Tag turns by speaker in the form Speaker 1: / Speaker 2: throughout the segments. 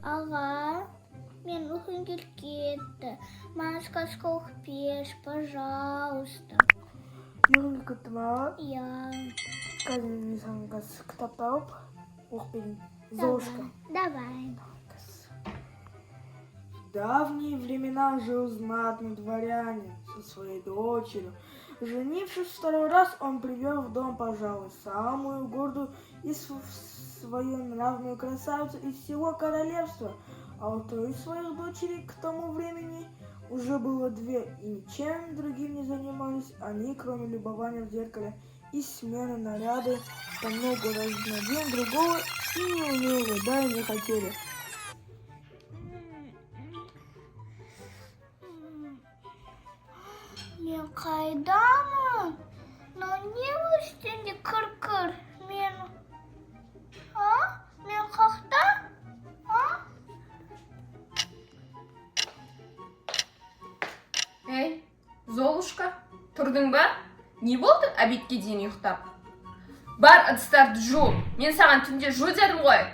Speaker 1: Ага, мен ұйқым келіп кетті. Маған сказка оқып берші, пожалуйста.
Speaker 2: Ұйқың кетті ма?
Speaker 1: Иә.
Speaker 2: Қазір мен саған кітап тауып оқып берейін. Золушка.
Speaker 1: Давай.
Speaker 2: В давние времена жил знатный дворянин со своей дочерью. Женившись второй раз, он привел в дом, пожалуй, самую гордую и своенравную красавицу из всего королевства. А у той своих дочерей к тому времени уже было две, и ничем другим не занимались они, кроме любования в зеркале и смены наряды по много раз на день другого, и не умели, да и не хотели.
Speaker 1: Мен қайдамын? Но не үстінде кір-кір? Мен қақта?
Speaker 3: Ей, Золушка, тұрдың ба? Не болды обедке дейін ұйықтап? Бар ыдыстарды жу. Мен саған түнде жу дедім ғой.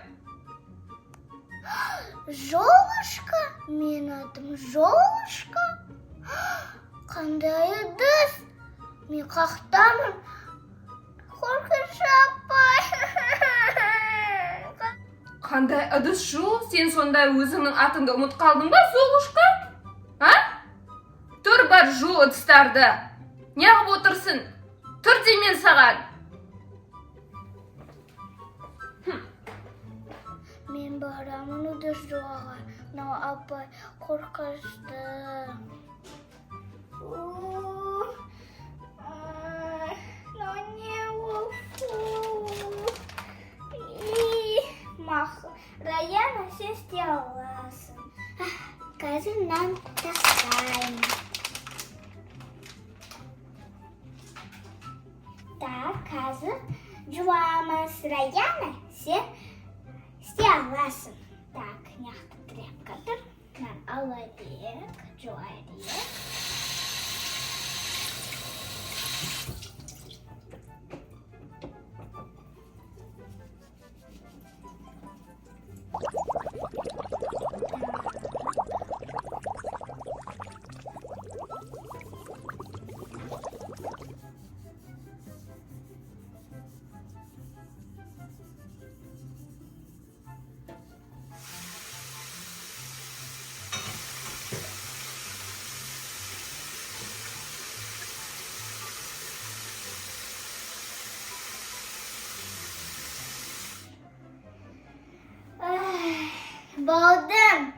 Speaker 1: Золушка? Мен атым Золушка? Қандай ыдыс? Мен қақтамын. Қорқыныш апай.
Speaker 3: Қандай ыдыс жу? Сен сонда өзіңнің атыңды ұмыт қалдың ба, Золушка? Тұр, бар жу ыдыстарды. Неғып отырсын? Тұр деймен саған.
Speaker 1: Мен барамын ыдыс жуаға. Но апай қорқышты. Но не Раяна, сен істей аласың. Қазір нан тастаймын. Так, қазір жуамыз. Раяна, сен істей аласың. Так, няқты тряпка тұр. Нан алайық, жуайық. Болдым.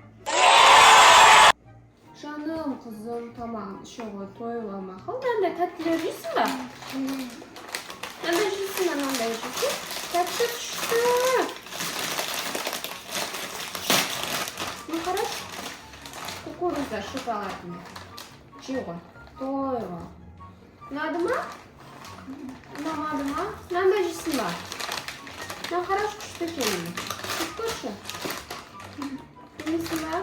Speaker 3: Жаным, қызым, тамағын іше ғой, тойлама. Қандай тәттілер жейсің ба? Қандай жейсің, анандай жейсің? Тәтті түшті. Ну, қараш, кукуруза шоколадный. Жей ғой, тойла. Ұнады ма? Ұнамады ма? Мынандай жейсің ба? Ну, қараш, күшті екен. Күшті. Жейсің ба?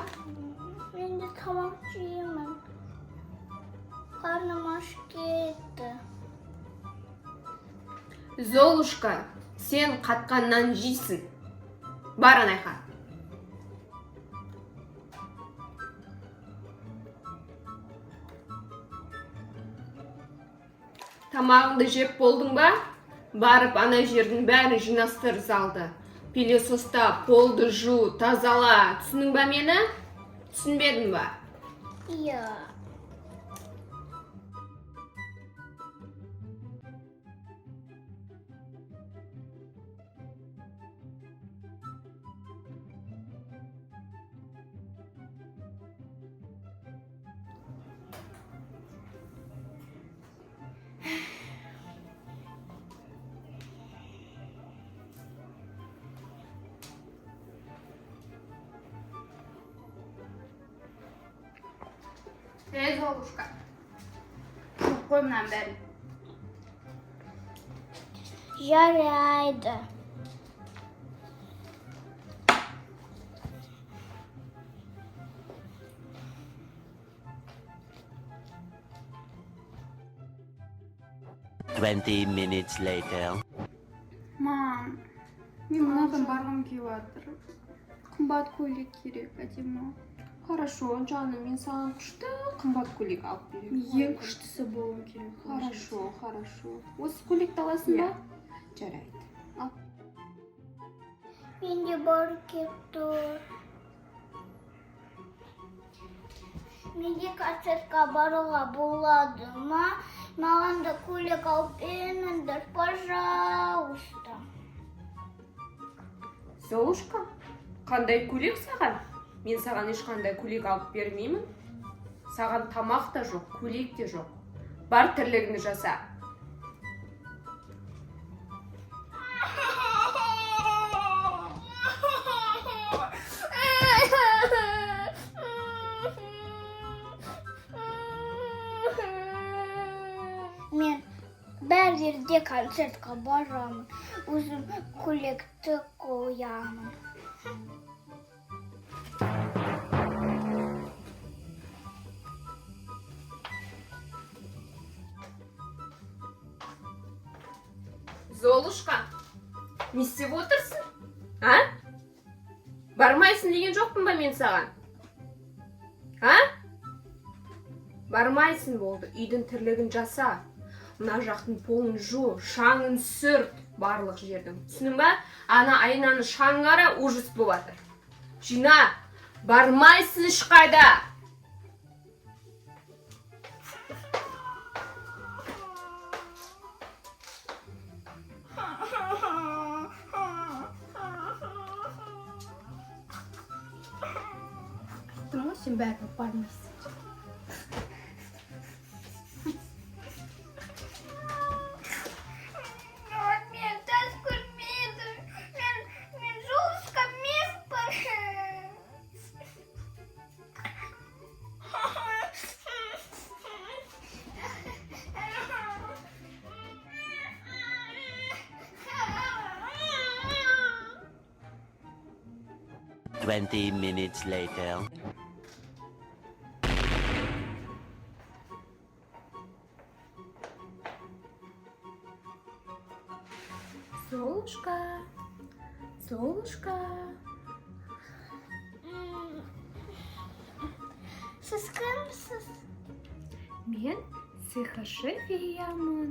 Speaker 1: Мен де тамақ жеймін. Қарным ашып кетті.
Speaker 3: Золушка, сен қатқаннан жейсің. Бар анайға. Тамағыңды жеп болдың ба? Барып ана жердің бәрі жинастыр залды. Пилесоста полды жу, тазала. Түсінің ба мені? Түсінбедің ба?
Speaker 1: Иә.
Speaker 3: Ей, Золушка. Жоқ қой мұнан бәрін.
Speaker 1: Жарайды.
Speaker 4: $20 minutes later.
Speaker 3: Мам, мен мынадан барғым келіп жатыр. Қымбат көйлек керек, әдемі. Хорошо, жаным, мен саған күшті қымбат көйлек алып беремін.
Speaker 2: Ең күштісі болу керек.
Speaker 3: Хорошо. Осы көйлекті аласың ба? Жарайды. Ал.
Speaker 1: Менде бар кетті. Менде концертке баруға болады ма? Маған да көйлек алып беріңдер, пожалуйста.
Speaker 3: Золушка, қандай көйлек саған? Мен саған ешқандай көйлек алып бермеймін. Саған тамақ та жоқ, көйлек те жоқ. Бар тірлігіңді жаса.
Speaker 1: Мен бәр жерде концертке барамын. Өзім көйлекті қоямын.
Speaker 3: Золушка, не істеп отырсың? А? Бармайсың деген жоқпын ба мен саған? А? Бармайсың болды, үйдің тірлігін жаса. Мына жақтың полын жу, шаңын сүрт барлық жердің. Түсінің ба? Ана айнаны шаңғара ужас болып жатыр. Жина, бармайсың ешқайда.
Speaker 1: Тұрма, сен бәрі бармайсың. Мен тас көрмедім. Мен Золушка емеспін.
Speaker 4: Twenty minutes later.
Speaker 3: Золушка.
Speaker 1: Сіз кімсіз?
Speaker 3: Мен сиқыршы феямын.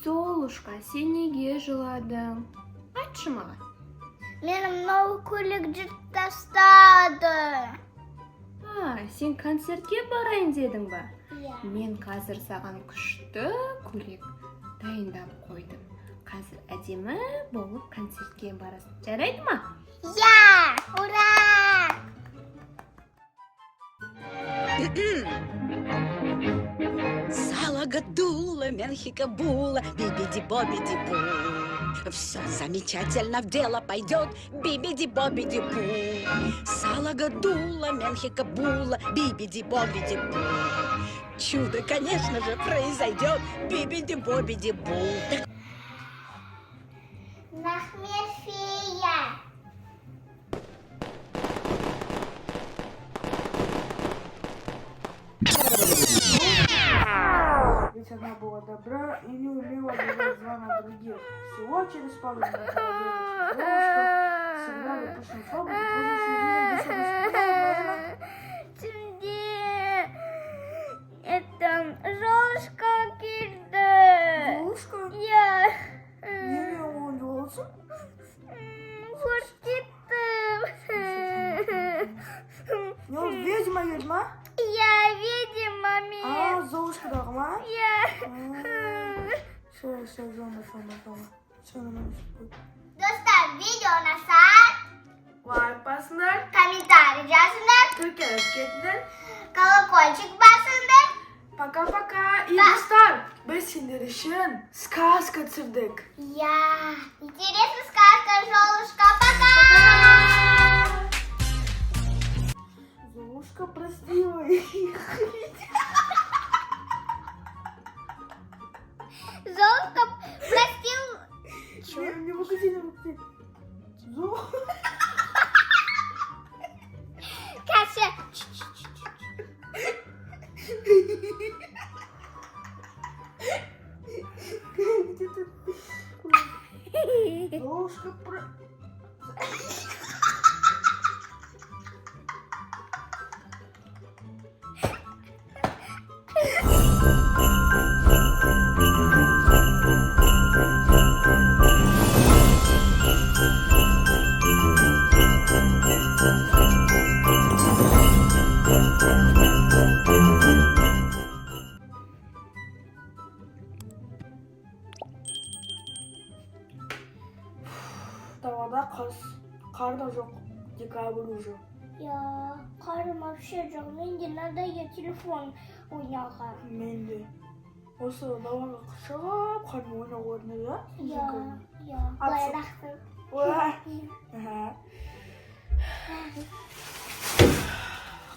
Speaker 3: Золушка, сен неге жыладың? Айтшы маған.
Speaker 1: Менің мынау көйлек жыртып тастады.
Speaker 3: Сен концертке барайын дедің ба?
Speaker 1: Иә.
Speaker 3: Мен қазір саған күшті көйлек дайындап қойдым. Қазір әдемі болып концертке барасың. Жарайды ма?
Speaker 1: Иә, ура!
Speaker 5: Сало гадула, Менхика була, бибиди-бобиди-бу. Все замечательно в дело пойдет, бибиди-бобиди-бу. Сало гадула, Менхика була, бибиди-бобиди-бу. Чудо, конечно же, произойдет, бибиди-бобиди-бу.
Speaker 1: Рахмет, фея.
Speaker 2: Ведь она была добра и не умела делать зла на других. Всего через пару минут Золушка всегда в пышном фабрике
Speaker 1: Это Золушка келді.
Speaker 2: Золушка?
Speaker 1: Иә.
Speaker 2: Неге он болсын?
Speaker 1: Көрсеттім.
Speaker 2: Не ол ведьма?
Speaker 1: Иә, видимо, мен.
Speaker 2: Золушкадағы ма?
Speaker 1: Иә.
Speaker 2: Все, жома. Все нормально.
Speaker 1: Достар, видеоны сар,
Speaker 2: Лайк басыңдар,
Speaker 1: комментарий жазыңдар,
Speaker 2: тіркеліп кетіңдер.
Speaker 1: колокольчик басыңдар.
Speaker 2: Пока-пока. И достар, біз сендер үшін сказка түсірдік.
Speaker 1: Я. Интересная сказка, Золушка. Пока.
Speaker 2: Золушка простила их.
Speaker 1: Золушка простил.
Speaker 2: Не выходи.
Speaker 1: Кася.
Speaker 2: Золушка Tağda kız. Kar da yok. Dekabr уже.
Speaker 1: Ya karım вообще жоқ. Менде надо я телефон ойнауға.
Speaker 2: Менде. Осы далаға шығып, қармен ойнап орны, ya?
Speaker 1: Ya. Bayraқты.
Speaker 2: Ой.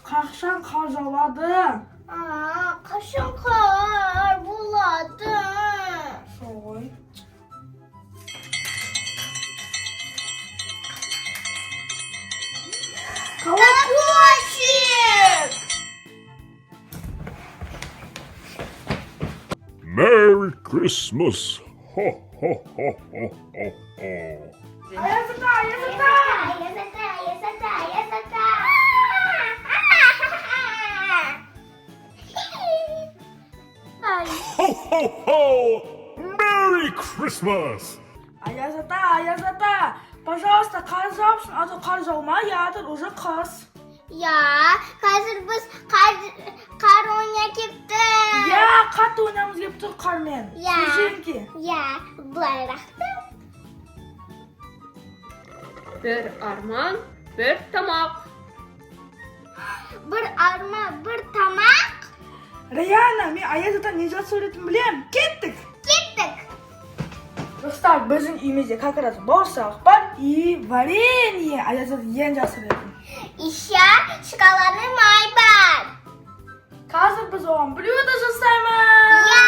Speaker 2: Қақшан қар жауады?
Speaker 1: Қашан қар болады?
Speaker 2: Солай.
Speaker 1: Колокольчик!
Speaker 6: Merry Christmas! Ho, ho, ho, ho, ho, ho.
Speaker 2: Ayazıta!
Speaker 6: Ho, ho, ho! Merry Christmas!
Speaker 2: Ayazıta! Пожалуйста, қар жаусын, а то қар жаумай жатыр, уже қыс.
Speaker 1: Ya, қазір біз қар ойнап кеттік.
Speaker 2: Ya, қатты ойнамыз келіп тұр қармен.
Speaker 1: Ya.
Speaker 2: Снежинки.
Speaker 1: Ya, bayraқты.
Speaker 3: Bir arman, bir tamak.
Speaker 1: Bir arma, bir tamak.
Speaker 2: Раяна, мен Аязыта не жазып сөйлейтінін білем. Кеттік. Достар, біздің үйімізде как раз бауырсақ бар и варенье. Аязыта ең жақсы білетін.
Speaker 1: Еще шоколадный май бар.
Speaker 2: Қазір біз оған блюдо жасаймыз.
Speaker 1: Ya.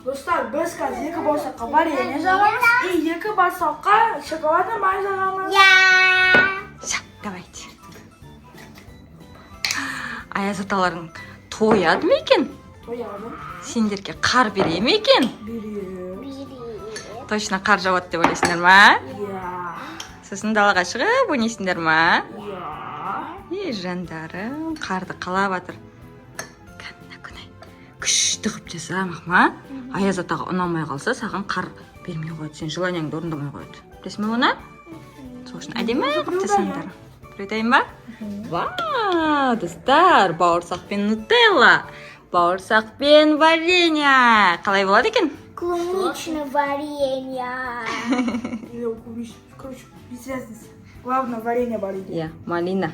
Speaker 2: Достар, біз қазір екі бауырсаққа варенье жағамыз и екі бауырсаққа шоколадный май жағамыз.
Speaker 1: Ya.
Speaker 7: Все, давайте. Аязаталарың тояды ма екен?
Speaker 2: Тояды.
Speaker 7: Сендерге қар бере ме екен?
Speaker 2: Береді.
Speaker 7: Точно қар жауады деп ойлайсыңдар ма?
Speaker 2: Я.
Speaker 7: Сосын далаға шығып ойнайсыңдар ма?
Speaker 2: Я.
Speaker 7: Жандарым, қарды қалап жатыр. Кәнна күнай. Күшті қып жасамақ ма? Аязатаға ұнамай қалса, саған қар бермей қояды. Сен желанияңды орындамай қояды. Білесің бе оны? Сол үшін әдемі қып жасаңдар. Білетайын ба? Вау, достар, бауырсақ пен нутелла. Бауырсақ пен варенье. Қалай болады екен?
Speaker 1: Клубничное варенье.
Speaker 2: Или клубничный. Короче, без разницы. Главное, варенье бар idi.
Speaker 7: Иә, малина.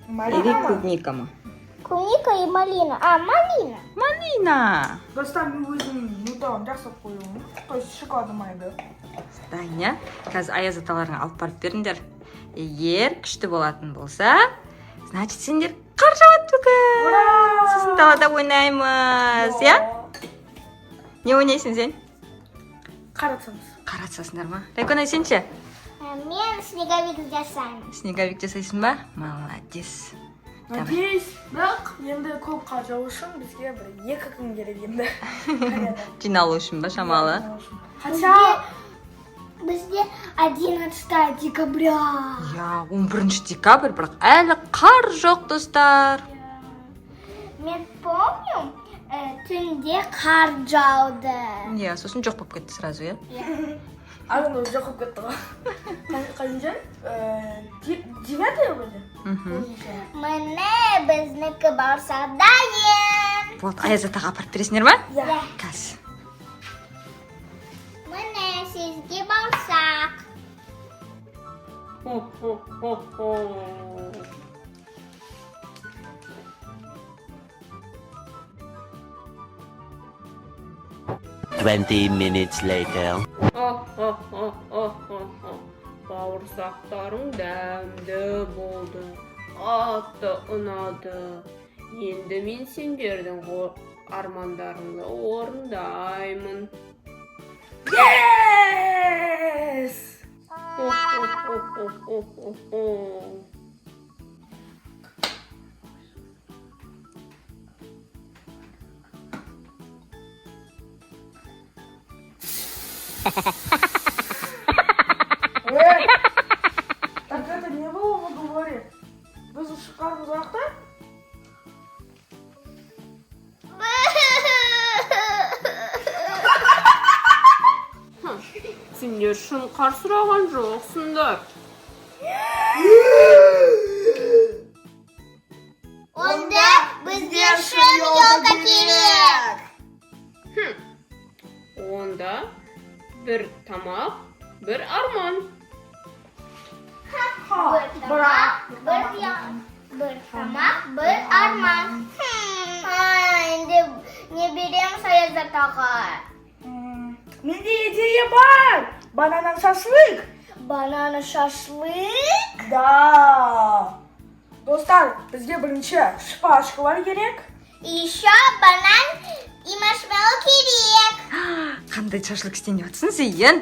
Speaker 2: Малина
Speaker 7: Или
Speaker 2: ма?
Speaker 7: клубника ма?
Speaker 1: Клубника и малина. Малина.
Speaker 7: Малина.
Speaker 2: Достар, мен өзім нутелланы жасап қоюым. То есть шоколадный майды.
Speaker 7: Таня, қазір Аязаталарыңа алып барып беріңдер. Егер күшті болатын болса, значит сендер қар жауады бүгін.
Speaker 2: Ура!
Speaker 7: Сосын далада ойнаймыз, иә? Не ойнайсың сен?
Speaker 2: Қар атсамыз.
Speaker 7: Қар атсасыңдар ма? Райкона, сен ше?
Speaker 1: Мен снеговик жасаймын.
Speaker 7: Снеговик жасайсың ба? Молодец.
Speaker 2: Надеюсь, бірақ енді көп қар жауы үшін бізге бір 2 күн керек енді.
Speaker 7: Жиналу үшін ба шамалы?
Speaker 2: Хотя
Speaker 1: Бізде 11 декабря.
Speaker 7: Я, 11 декабрь, бірақ әлі қар жоқ, достар.
Speaker 1: Мен помню, түнде қар жауды.
Speaker 7: Иә, сосын жоқ болып кетті сразу, иә?
Speaker 2: Ағын өзі жоқ болып кетті ғой. Қайынша? 9 вроде?
Speaker 1: Міне біздікі бауырсақ дайын.
Speaker 7: Вот, Аязатаға апарып бересіңдер ма?
Speaker 2: Иә.
Speaker 7: Қазір.
Speaker 1: Міне сізге бауырсақ.
Speaker 3: Хо-хо-хо-хо.
Speaker 4: 20 minutes later.
Speaker 3: Бауырсақтарың дәмді болды. Қатты ұнады. Енді мен сендердің армандарыңды орындаймын.
Speaker 2: Yes! Так это не было в уговоре? Вы за шикарный завтра?
Speaker 3: Сендер шын қар сұраған жоқсыңдар.
Speaker 1: Онда бізде шын елка керек.
Speaker 3: Онда бір тамақ, bir armon.
Speaker 1: Bir tamak, bir arman. Endi ne beremiz Ayazat ağa?
Speaker 2: Mende идея бар. Банана шашлык.
Speaker 1: Banana şaşlık.
Speaker 2: Да. Dostlar, bizga birinchi shpashkalar kerak.
Speaker 1: Еще банан и маршмеллоу керек.
Speaker 7: Қандай шашлык істейін деп жатсың, Зейін?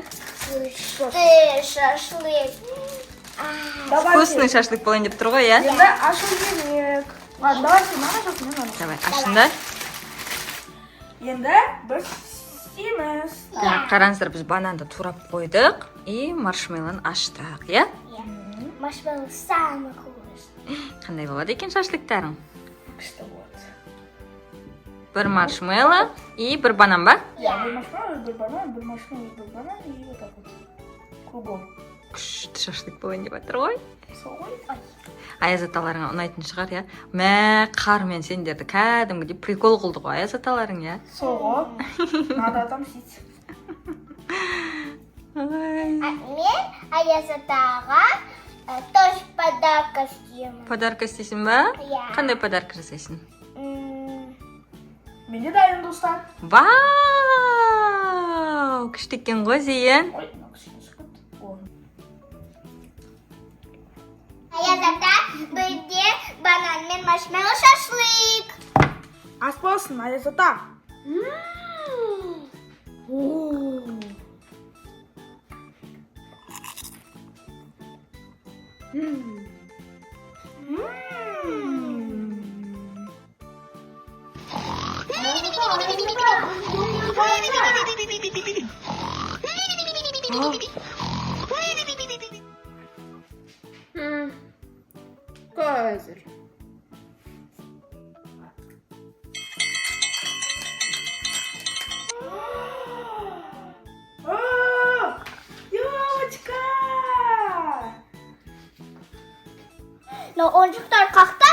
Speaker 1: Шашлык.
Speaker 7: Вкусный шашлык болайын деп тұр ғой, иә?
Speaker 2: Енді ашу керек. Ладно, давайте, мана жасын, мен аны.
Speaker 7: Давай, ашсын да.
Speaker 2: Енді біз істейміз.
Speaker 7: Қараңыздар, біз бананды турап қойдық и маршмеллоны аштық, иә?
Speaker 1: Маршмеллоу самый вкусный.
Speaker 7: Қандай болады екен шашлыктарың?
Speaker 2: Күшті болады.
Speaker 7: Бір маршмелло и бір банан ба?
Speaker 2: Бір маршмеллоу, бір банан, бір маршмеллоу, бір банан и вот так вот. Кругом.
Speaker 7: Күшті шашлык болайын деп жатыр ғой.
Speaker 2: Сол ғой.
Speaker 7: Аяз аталарыңа ұнайтын шығар, иә? Мә, қар мен сендерді кәдімгідей прикол қылды ғой Аяз аталарың, иә?
Speaker 2: Сол ғой. Надо отомстить.
Speaker 1: Мен Ayazat ağa тоже подарка істеймін.
Speaker 7: Подарка істейсің ба?
Speaker 1: Иә.
Speaker 7: Қандай подарка жасайсың?
Speaker 2: Менде дайын, достар.
Speaker 7: Вау! Күшті екен ғой, Зейін.
Speaker 2: Ой, мынау кішкене шығып.
Speaker 1: Ayazat ağa бізде банан мен маршмеллоу шашлык.
Speaker 2: Ас болсын, Аяз ата.
Speaker 3: Қазір.
Speaker 2: Елочка!
Speaker 1: Но ойыншықтар қақта?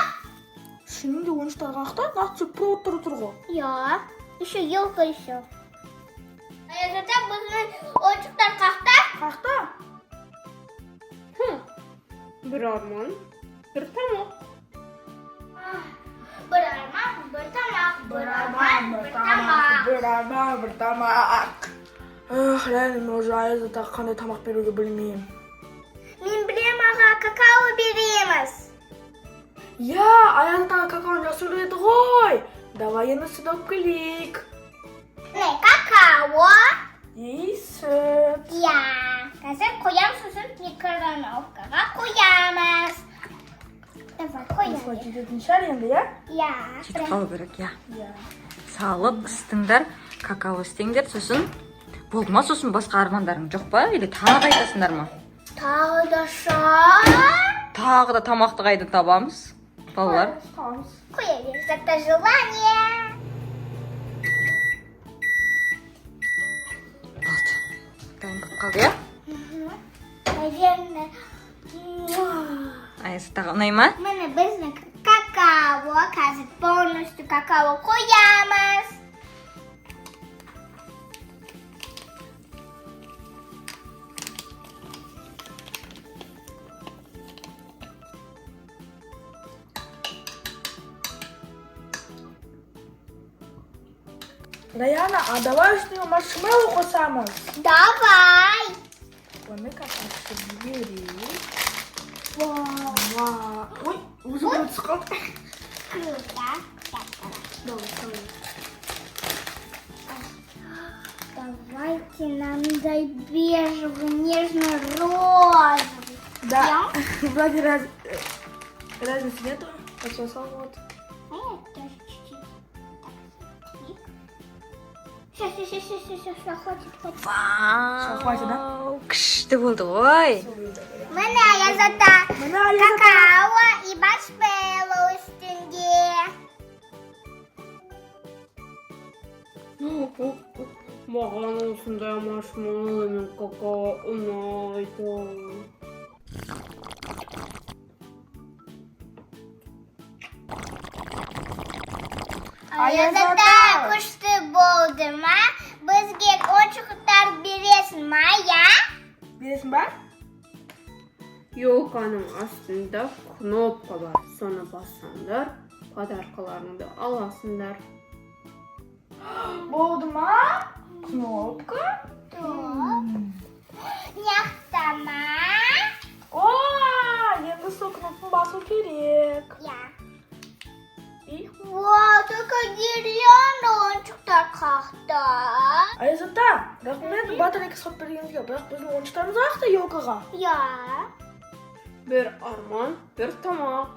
Speaker 2: Шынында ойыншықтар қақта? Нақсы провод тұр ғой.
Speaker 1: Я. Еще елка еще. Ayazat ağa біздің ойыншықтар қақта?
Speaker 2: Қақта?
Speaker 3: Bir armon, bir tamoq.
Speaker 1: Bir arman, bir tamak. Bir arman, bir tamak.
Speaker 2: Bir тамақ. Реально, мен уже Аяз атаға қандай тамақ беруге білмеймін.
Speaker 1: Мен білем аға, какао береміз.
Speaker 2: Я, Аяз атаға какаоны жақсы көреді ғой. Давай енді сүт алып келейік.
Speaker 1: Не, какао?
Speaker 2: И сүт.
Speaker 1: Я. Қазір қоямыз сосын микроволновкаға қоямыз. Давай,
Speaker 2: Осылай
Speaker 1: қоямыз.
Speaker 2: жететін шығар енді, иә?
Speaker 1: Я.
Speaker 7: Жетіп қалу керек, иә.
Speaker 2: Иә.
Speaker 7: Салып, ыстыңдар, какао істеңдер, сосын болды ма, сосын басқа армандарың жоқ па? Или тағы айтасыңдар ма?
Speaker 1: Тағы да шар.
Speaker 7: Тағы да тамақты қайда табамыз? Балалар.
Speaker 2: Қаламыз.
Speaker 1: Қоя беріңіз, это желание.
Speaker 7: Болды. Дайын болып қалды, иә?
Speaker 1: Наверное.
Speaker 7: Аяз атаға ұнай ма?
Speaker 1: Міне біздің какао, қазір полностью какао қоямыз.
Speaker 2: Даяна, а давай үстіне маршмеллоу қосамыз.
Speaker 1: Давай.
Speaker 2: Оны какашты берейік. Вау. Ой, өзі бір түсіп қалды.
Speaker 1: Круто. Давайте нам дай бежевый, нежно-розовый.
Speaker 2: Да, вроде разницы нету. Пососал вот.
Speaker 1: Тоже чуть-чуть. Сейчас, хватит.
Speaker 7: Вау!
Speaker 2: хватит, да?
Speaker 7: Күшті болды ғой.
Speaker 1: Міне Ayazat ağa какао и маршмеллоу үстінде.
Speaker 3: Маған осындай маршмеллоу мен какао ұнайды.
Speaker 1: Ayazat ağa күшті болды ма? Бізге ойыншықтар бересің ма, я?
Speaker 2: Бересің ба?
Speaker 3: Елканың астында кнопка бар. Соны бассаңдар, подаркаларыңды аласыңдар.
Speaker 2: Болды ма? Кнопка?
Speaker 1: Яқтама?
Speaker 2: О, енді сол кнопканы басу керек.
Speaker 1: Я.
Speaker 2: И?
Speaker 1: Вау, только деревянный ойыншықтар қақты.
Speaker 2: Айзата, рахмет батарейка сатып бергеніңізге, бірақ біздің ойыншықтарымыз ақты елкаға.
Speaker 1: Я.
Speaker 3: Bir arman, bir tamak.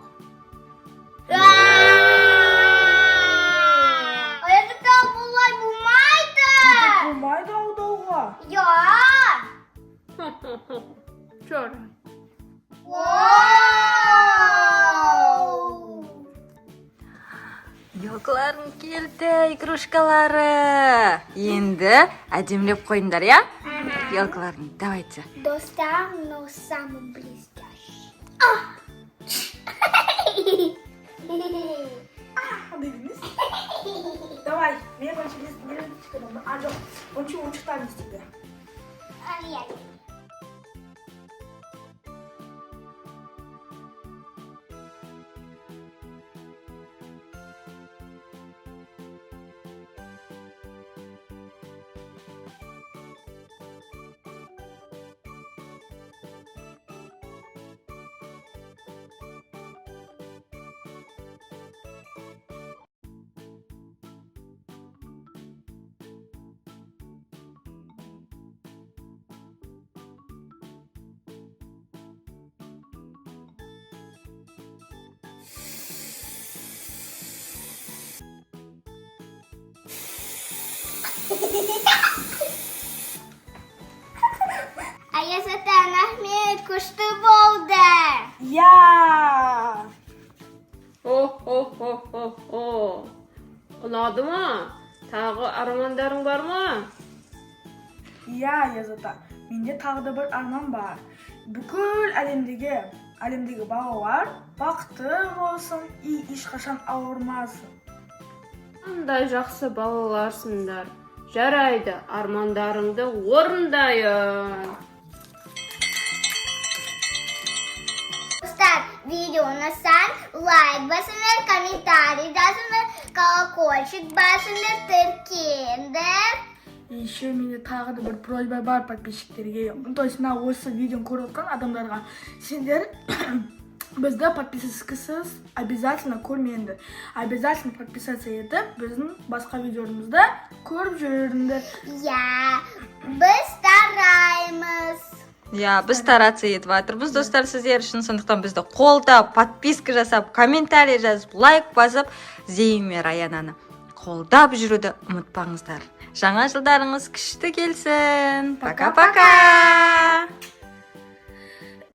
Speaker 1: Ayazıta бұлай болмайды.
Speaker 2: Болмайды алдауға.
Speaker 1: Я.
Speaker 3: Жарай.
Speaker 1: Вау.
Speaker 7: Елкаларың келді, игрушкалары. Енді әдемілеп қойыңдар, я? Елкаларың, давайте.
Speaker 1: Достав, но самый блестящий.
Speaker 2: Dediniz. Давай, мен бірінші нелерді çıkardım. А, жоқ, онша ойыншықтарын істейді.
Speaker 1: Я. Ayazata, рахмет, күшті болды.
Speaker 2: Я!
Speaker 3: О. Ұнады ма? Тағы армандарың бар ма?
Speaker 2: Я, Язата, менде тағы да бір арман бар. Бүкіл әлемдегі балалар бақытты болсын и ешқашан ауырмасын.
Speaker 3: Қандай жақсы балаларсыңдар. Жарайды, армандарыңды орындайын.
Speaker 1: Dostlar, videona sen like basınlar, комментарий жазыңдар, колокольчик басыңдар, тіркеңдер.
Speaker 2: Еще менде тағы да бір просьба бар подписчиктерге. То есть мына осы видеоны көріп отқан адамдарға сендер бізді подпискасыз обязательно көрмеңдер. Обязательно подписаться етіп, біздің басқа видеоларымызды көріп жүріңдер.
Speaker 1: Я, біз стараймыз.
Speaker 7: Я, біз стараться етіп жатырмыз достар сіздер үшін, сондықтан бізді қолдап, подписка жасап, комментарий жазып, лайк басып, Зейін мен Раянаны қолдап жүруді ұмытпаңыздар. Жаңа жылдарыңыз күшті келсін. Пока-пока.